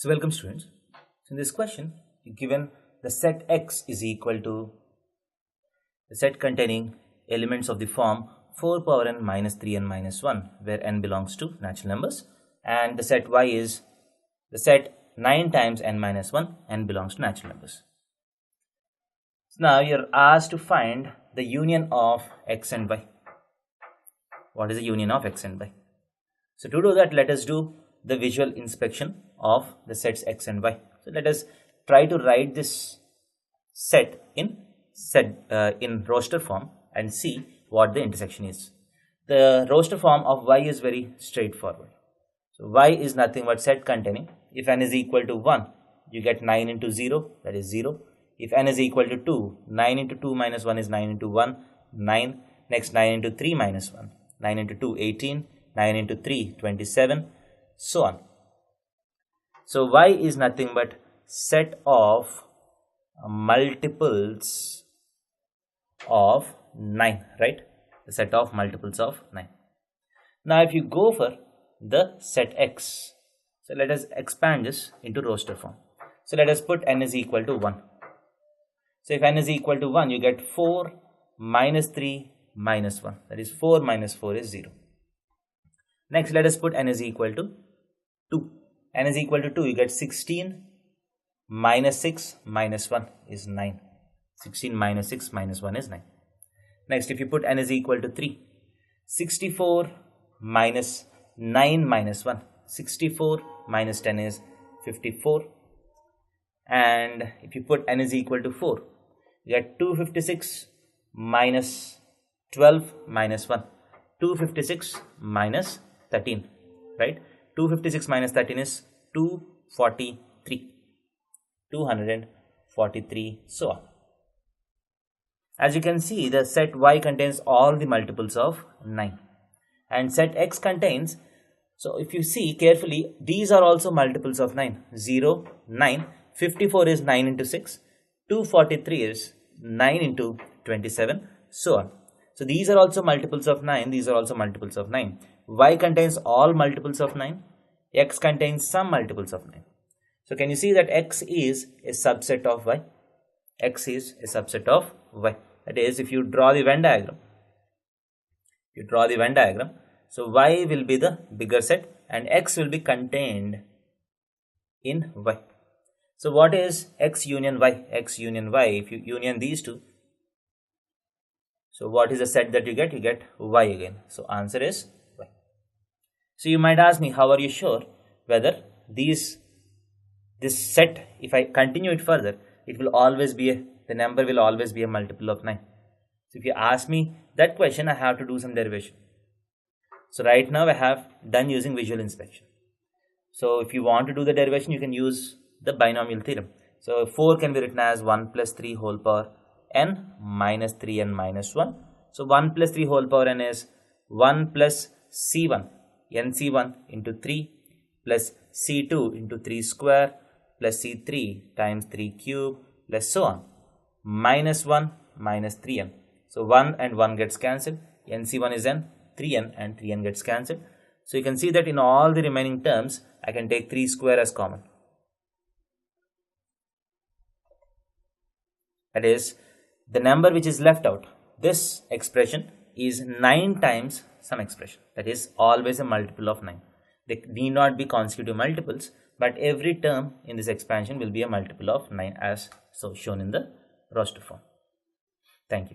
So welcome students. So in this question, given the set X is equal to the set containing elements of the form 4 power n minus 3n minus 1, where n belongs to natural numbers, and the set Y is the set 9 times n minus 1, n belongs to natural numbers. So now you're asked to find the union of X and Y. What is the union of X and Y? So to do that, let us do the visual inspection of the sets X and Y. So let us try to write this set in roster form and see what the intersection is. The roster form of Y is very straightforward. So Y is nothing but set containing, if n is equal to 1, you get 9 into 0, that is 0. If n is equal to 2, 9 into 2 minus 1 is 9 into 1, 9. Next 9 into 3 minus 1, 9 into 2, 18, 9 into 3, 27, so on. So Y is nothing but set of multiples of 9, right? The set of multiples of 9. Now if you go for the set X, so let us expand this into roster form. So let us put n is equal to 1. So if n is equal to 1, you get 4 minus 3 minus 1, that is 4 minus 4 is 0. Next let us put n is equal to 2. N is equal to 2, you get 16 minus 6 minus 1 is 9. 16 minus 6 minus 1 is 9. Next, if you put n is equal to 3, 64 minus 9 minus 1, 64 minus 10 is 54. And if you put n is equal to 4, you get 256 minus 12 minus 1, 256 minus 13, right? 256 minus 13 is 243, 243, so on. As you can see, the set Y contains all the multiples of 9 and set X contains, so if you see carefully, these are also multiples of 9, 0, 9, 54 is 9 into 6, 243 is 9 into 27, so on. So these are also multiples of 9, these are also multiples of 9. Y contains all multiples of 9, X contains some multiples of 9. So can you see that X is a subset of Y? X is a subset of Y. That is, if you draw the Venn diagram, so Y will be the bigger set and X will be contained in Y. So what is X union Y? X union Y, if you union these two, so what is the set that you get? You get Y again. So answer is Y. So you might ask me, how are you sure whether this set, if I continue it further, it will always be the number will always be a multiple of 9. So if you ask me that question, I have to do some derivation. So right now I have done using visual inspection. So if you want to do the derivation, you can use the binomial theorem. So 4 can be written as 1 plus 3 whole power n minus 3n minus 1. So 1 plus 3 whole power n is 1 plus c1 nc1 into 3 plus c2 into 3 square plus c3 times 3 cube plus so on, minus 1 minus 3n. So 1 and 1 gets cancelled, nc1 is n, 3n and 3n gets cancelled. So you can see that in all the remaining terms, I can take 3 square as common. That is, the number which is left out, this expression is 9 times some expression. That is always a multiple of 9. They need not be consecutive multiples, but every term in this expansion will be a multiple of 9 as so shown in the roster form. Thank you.